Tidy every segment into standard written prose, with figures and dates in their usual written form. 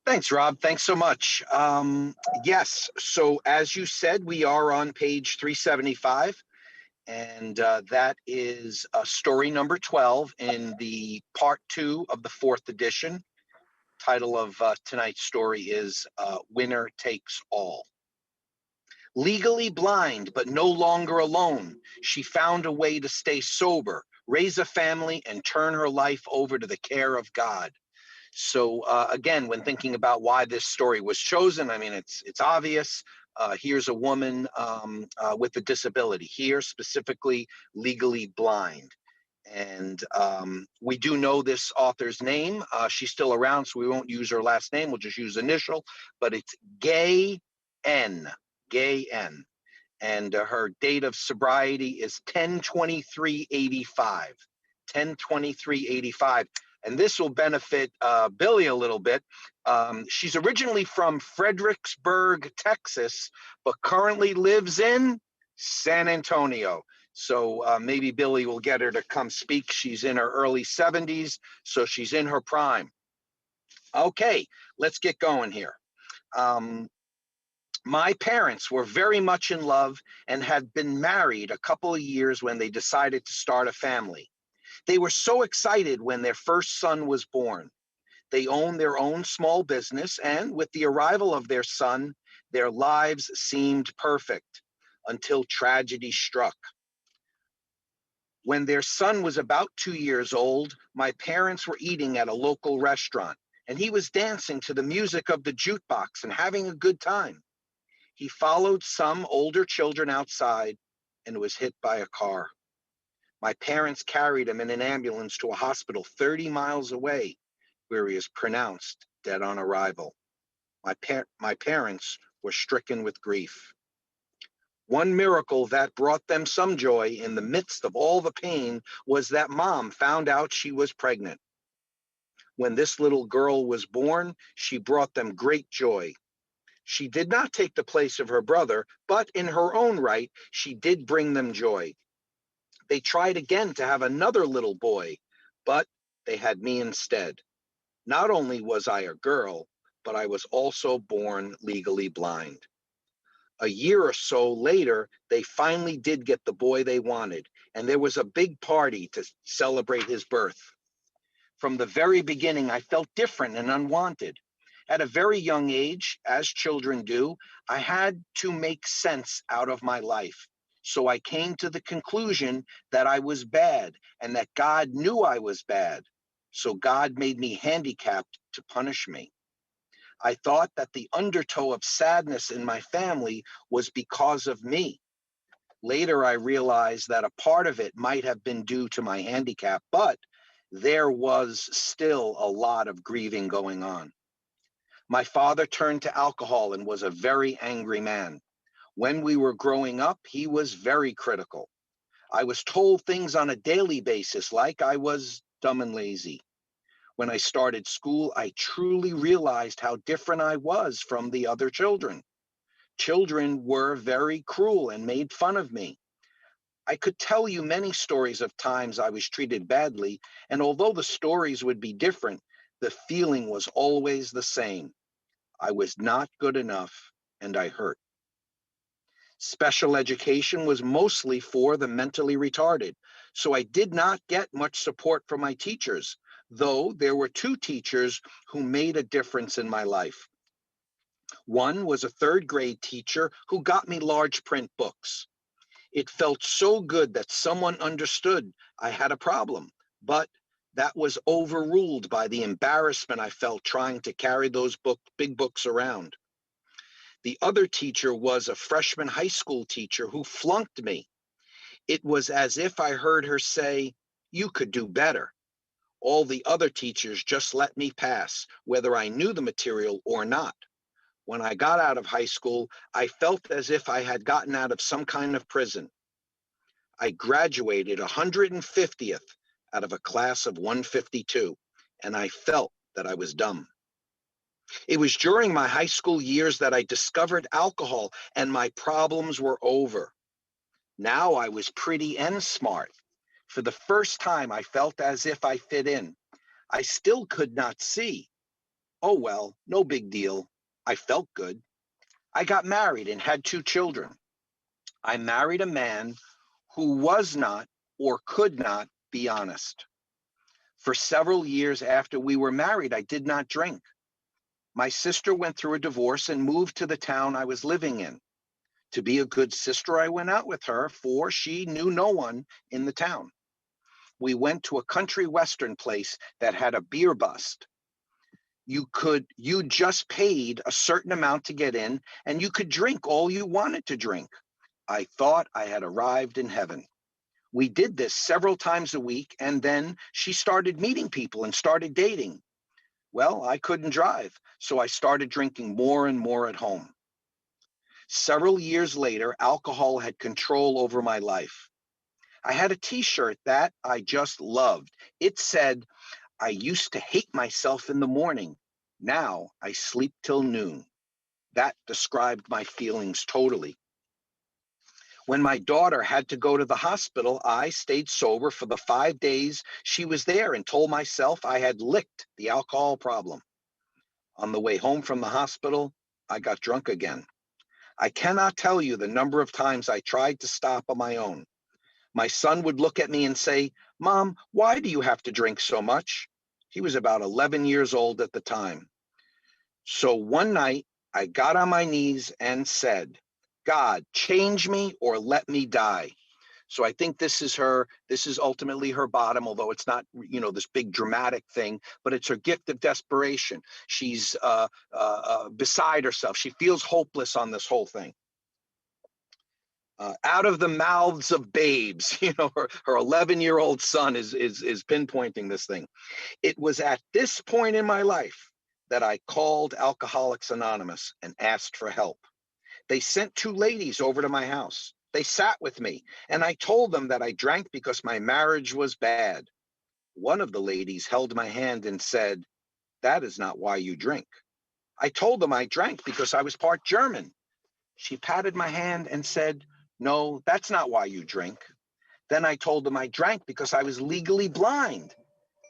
Thanks, Rob. Thanks so much. Yes, so as you said, we are on page 375, and that is story number 12 in the part two of the fourth edition. Title of tonight's story is Winner Takes All. Legally blind, but no longer alone, she found a way to stay sober, raise a family, and turn her life over to the care of God. So again, when thinking about why this story was chosen, I mean, it's obvious. Here's a woman with a disability, here specifically legally blind. And we do know this author's name. She's still around, so we won't use her last name. We'll just use initial, but it's Gay N. Gay N. And her date of sobriety is 10/23/85. 10/23/85. And this will benefit Billy a little bit. She's originally from Fredericksburg, Texas, but currently lives in San Antonio. So maybe Billy will get her to come speak. She's in her early 70s, so she's in her prime. Okay, let's get going here. My parents were very much in love and had been married a couple of years when they decided to start a family. They were so excited when their first son was born. They owned their own small business, and with the arrival of their son, their lives seemed perfect until tragedy struck. When their son was about 2 years old, my parents were eating at a local restaurant, and he was dancing to the music of the jukebox and having a good time. He followed some older children outside and was hit by a car. My parents carried him in an ambulance to a hospital 30 miles away, where he is pronounced dead on arrival. My parents were stricken with grief. One miracle that brought them some joy in the midst of all the pain was that Mom found out she was pregnant. When this little girl was born, she brought them great joy. She did not take the place of her brother, but in her own right, she did bring them joy. They tried again to have another little boy, but they had me instead. Not only was I a girl, but I was also born legally blind. A year or so later, they finally did get the boy they wanted, and there was a big party to celebrate his birth. From the very beginning, I felt different and unwanted. At a very young age, as children do, I had to make sense out of my life. So I came to the conclusion that I was bad and that God knew I was bad. So God made me handicapped to punish me. I thought that the undertow of sadness in my family was because of me. Later, I realized that a part of it might have been due to my handicap, but there was still a lot of grieving going on. My father turned to alcohol and was a very angry man. When we were growing up, he was very critical. I was told things on a daily basis, like I was dumb and lazy. When I started school, I truly realized how different I was from the other children. Children were very cruel and made fun of me. I could tell you many stories of times I was treated badly, and although the stories would be different, the feeling was always the same. I was not good enough, and I hurt. Special education was mostly for the mentally retarded, so I did not get much support from my teachers, though there were two teachers who made a difference in my life. One was a third grade teacher who got me large print books. It felt so good that someone understood I had a problem, but that was overruled by the embarrassment I felt trying to carry those big books around. The other teacher was a freshman high school teacher who flunked me. It was as if I heard her say, "You could do better." All the other teachers just let me pass, whether I knew the material or not. When I got out of high school, I felt as if I had gotten out of some kind of prison. I graduated 150th out of a class of 152, and I felt that I was dumb. It was during my high school years that I discovered alcohol, and my problems were over. Now I was pretty and smart. For the first time, I felt as if I fit in. I still could not see, Oh, well, no big deal. I felt good. I got married and had 2 children. I married a man who was not or could not be honest. For several years after we were married, I did not drink. My sister went through a divorce and moved to the town I was living in. To be a good sister, I went out with her, for she knew no one in the town. We went to a country western place that had a beer bust. You just paid a certain amount to get in, and you could drink all you wanted to drink. I thought I had arrived in heaven. We did this several times a week, and then she started meeting people and started dating. Well, I couldn't drive, so I started drinking more and more at home. Several years later, alcohol had control over my life. I had a t-shirt that I just loved. It said, "I used to hate myself in the morning. Now I sleep till noon." That described my feelings totally. When my daughter had to go to the hospital, I stayed sober for the 5 days she was there and told myself I had licked the alcohol problem. On the way home from the hospital, I got drunk again. I cannot tell you the number of times I tried to stop on my own. My son would look at me and say, "Mom, why do you have to drink so much?" He was about 11 years old at the time. So one night, I got on my knees and said, "God, change me or let me die." So I think this is ultimately her bottom, although it's not, this big dramatic thing, but it's her gift of desperation. She's beside herself. She feels hopeless on this whole thing. Out of the mouths of babes, her 11-year-old son is pinpointing this thing. It was at this point in my life that I called Alcoholics Anonymous and asked for help. They sent 2 ladies over to my house. They sat with me, and I told them that I drank because my marriage was bad. One of the ladies held my hand and said, "That is not why you drink." I told them I drank because I was part German. She patted my hand and said, "No, that's not why you drink." Then I told them I drank because I was legally blind.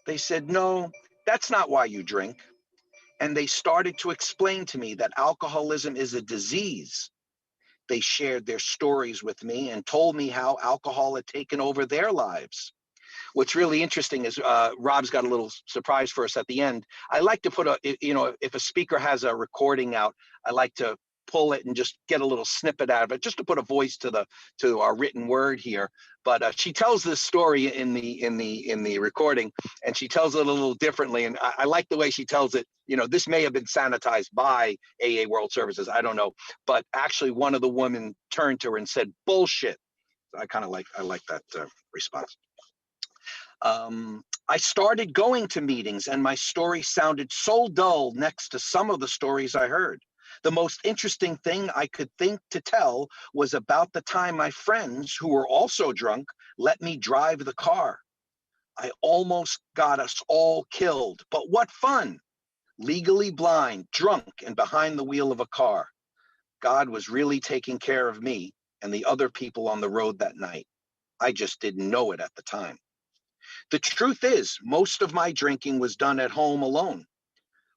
They said, "No, that's not why you drink." And they started to explain to me that alcoholism is a disease. They shared their stories with me and told me how alcohol had taken over their lives. What's really interesting is Rob's got a little surprise for us at the end. I like to put if a speaker has a recording out, I like to pull it and just get a little snippet out of it, just to put a voice to our written word here. But she tells this story in the recording, and she tells it a little differently. And I like the way she tells it. This may have been sanitized by AA World Services, I don't know, but actually one of the women turned to her and said, "Bullshit." I like that response. I started going to meetings, and my story sounded so dull next to some of the stories I heard. The most interesting thing I could think to tell was about the time my friends, who were also drunk, let me drive the car. I almost got us all killed, but what fun! Legally blind, drunk, and behind the wheel of a car. God was really taking care of me and the other people on the road that night. I just didn't know it at the time. The truth is, most of my drinking was done at home alone.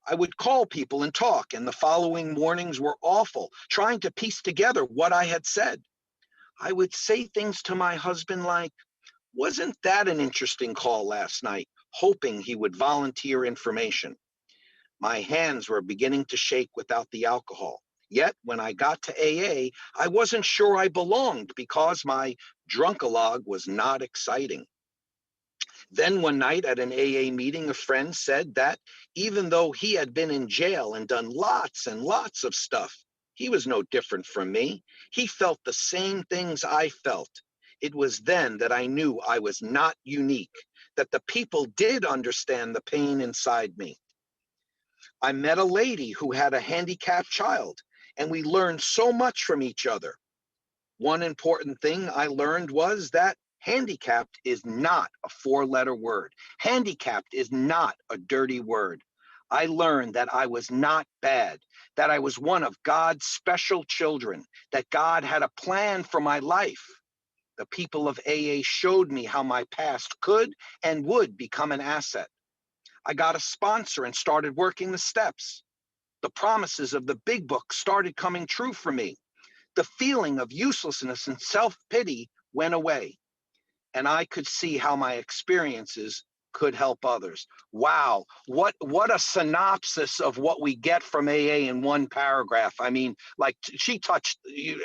I would call people and talk, and the following mornings were awful, trying to piece together what I had said. I would say things to my husband like, "Wasn't that an interesting call last night?" hoping he would volunteer information. My hands were beginning to shake without the alcohol. Yet, when I got to AA, I wasn't sure I belonged because my drunkalogue was not exciting. Then one night at an AA meeting, a friend said that even though he had been in jail and done lots and lots of stuff, he was no different from me. He felt the same things I felt. It was then that I knew I was not unique, that the people did understand the pain inside me. I met a lady who had a handicapped child, and we learned so much from each other. One important thing I learned was that handicapped is not a 4-letter word. Handicapped is not a dirty word. I learned that I was not bad, that I was one of God's special children, that God had a plan for my life. The people of AA showed me how my past could and would become an asset. I got a sponsor and started working the steps. The promises of the big book started coming true for me. The feeling of uselessness and self-pity went away, and I could see how my experiences could help others. Wow, what a synopsis of what we get from AA in one paragraph. I mean, like she touched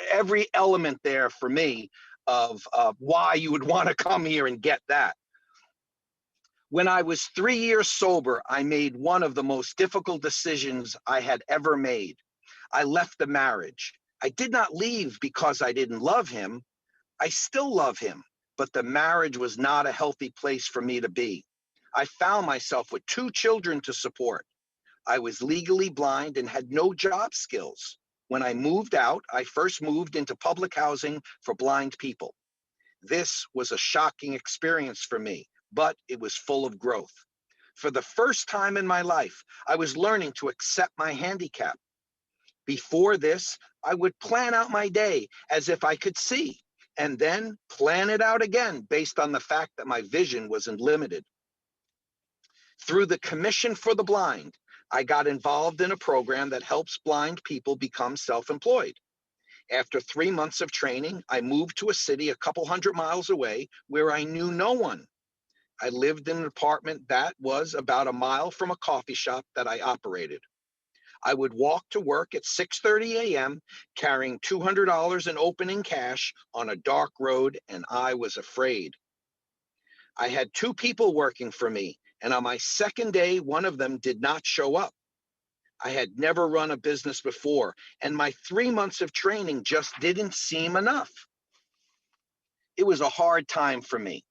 every element there for me of why you would want to come here and get that. When I was 3 years sober, I made one of the most difficult decisions I had ever made. I left the marriage. I did not leave because I didn't love him. I still love him, but the marriage was not a healthy place for me to be. I found myself with 2 children to support. I was legally blind and had no job skills. When I moved out, I first moved into public housing for blind people. This was a shocking experience for me, but it was full of growth. For the first time in my life, I was learning to accept my handicap. Before this, I would plan out my day as if I could see, and then plan it out again based on the fact that my vision wasn't limited. Through the Commission for the Blind, I got involved in a program that helps blind people become self-employed. After 3 months of training, I moved to a city a couple hundred miles away where I knew no one. I lived in an apartment that was about a mile from a coffee shop that I operated. I would walk to work at 6:30 a.m. carrying $200 in opening cash on a dark road, and I was afraid. I had 2 people working for me, and on my second day, one of them did not show up. I had never run a business before, and my 3 months of training just didn't seem enough. It was a hard time for me.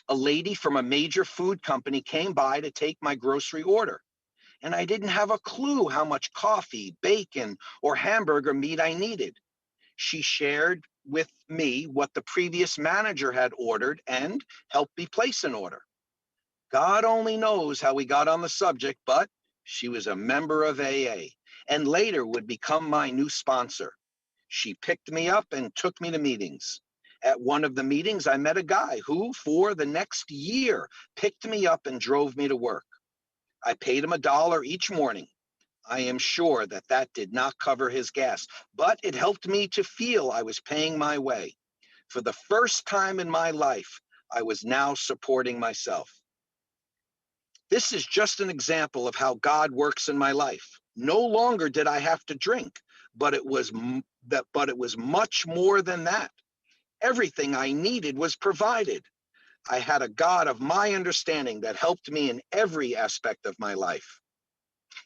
A lady from a major food company came by to take my grocery order, and I didn't have a clue how much coffee, bacon, or hamburger meat I needed. She shared with me what the previous manager had ordered and helped me place an order. God only knows how we got on the subject, but she was a member of AA and later would become my new sponsor. She picked me up and took me to meetings. At one of the meetings, I met a guy who, for the next year, picked me up and drove me to work. I paid him $1 each morning. I am sure that that did not cover his gas, but it helped me to feel I was paying my way. For the first time in my life, I was now supporting myself. This is just an example of how God works in my life. No longer did I have to drink, but it was much more than that. Everything I needed was provided. I had a God of my understanding that helped me in every aspect of my life.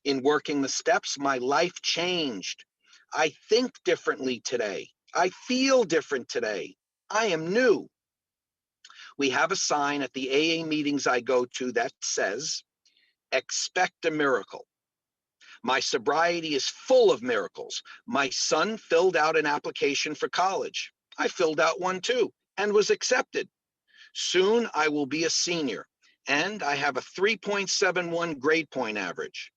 In working the steps, my life changed. I think differently today. I feel different today. I am new. We have a sign at the AA meetings I go to that says, "Expect a miracle." My sobriety is full of miracles. My son filled out an application for college. I filled out one too and was accepted. Soon I will be a senior, and I have a 3.71 grade point average.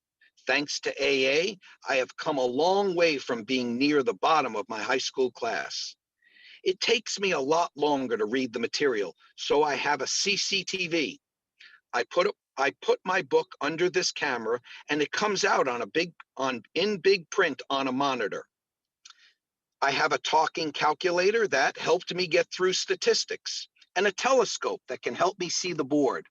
Thanks to AA, I have come a long way from being near the bottom of my high school class. It takes me a lot longer to read the material, so I have a CCTV. I put my book under this camera, and it comes out in big print on a monitor. I have a talking calculator that helped me get through statistics, and a telescope that can help me see the board.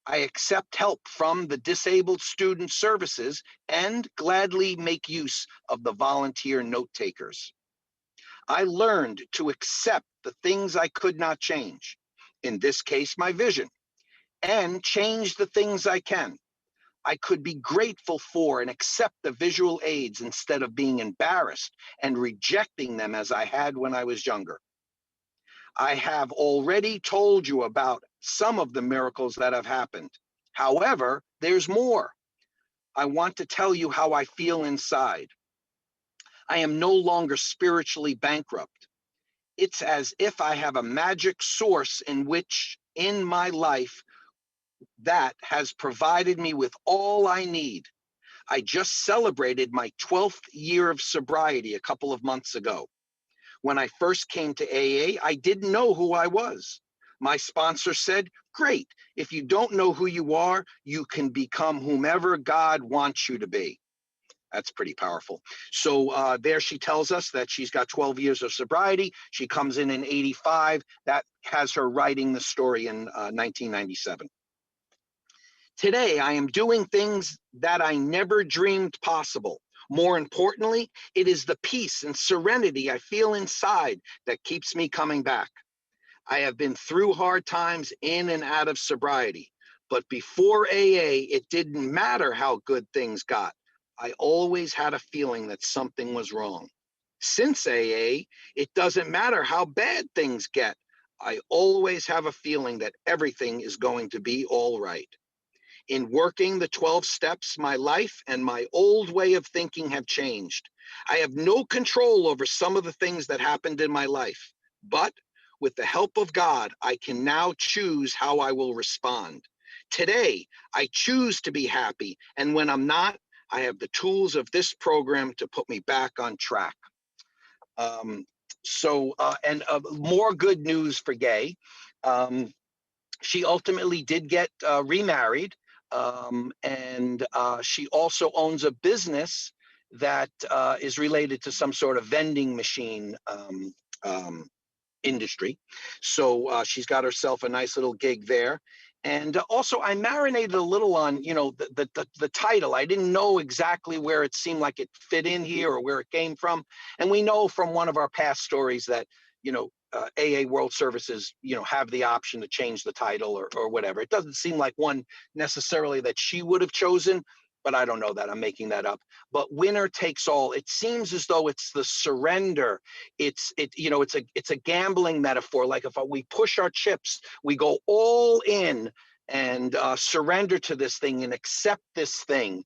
I accept help from the Disabled Student Services and gladly make use of the volunteer note takers. I learned to accept the things I could not change, in this case, my vision, and change the things I can. I could be grateful for and accept the visual aids instead of being embarrassed and rejecting them as I had when I was younger. I have already told you about some of the miracles that have happened. However, there's more. I want to tell you how I feel inside. I am no longer spiritually bankrupt. It's as if I have a magic source in my life that has provided me with all I need. I just celebrated my 12th year of sobriety a couple of months ago. When I first came to AA, I didn't know who I was. My sponsor said, great. If you don't know who you are, you can become whomever God wants you to be. That's pretty powerful. So there she tells us that she's got 12 years of sobriety. She comes in 85. That has her writing the story in 1997. Today, I am doing things that I never dreamed possible. More importantly, it is the peace and serenity I feel inside that keeps me coming back. I have been through hard times in and out of sobriety, but before AA, it didn't matter how good things got. I always had a feeling that something was wrong. Since AA, it doesn't matter how bad things get. I always have a feeling that everything is going to be all right. In working the 12 steps, my life and my old way of thinking have changed. I have no control over some of the things that happened in my life, but with the help of God, I can now choose how I will respond. Today, I choose to be happy, and when I'm not, I have the tools of this program to put me back on track. Um, More good news for Gay. Um, she ultimately did get remarried, and she also owns a business that is related to some sort of vending machine um, industry. So she's got herself a nice little gig there. And also, I marinated a little on, the title. I didn't know exactly where it seemed like it fit in here or where it came from. And we know from one of our past stories that, AA World Services, have the option to change the title or whatever. It doesn't seem like one necessarily that she would have chosen, but I don't know that. I'm making that up. But winner takes all. It seems as though it's the surrender. It's a gambling metaphor. Like if we push our chips, we go all in and surrender to this thing and accept this thing,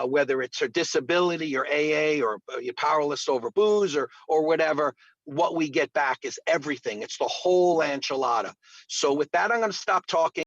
whether it's a disability or AA or you're powerless over booze or whatever. What we get back is everything. It's the whole enchilada. So with that, I'm going to stop talking.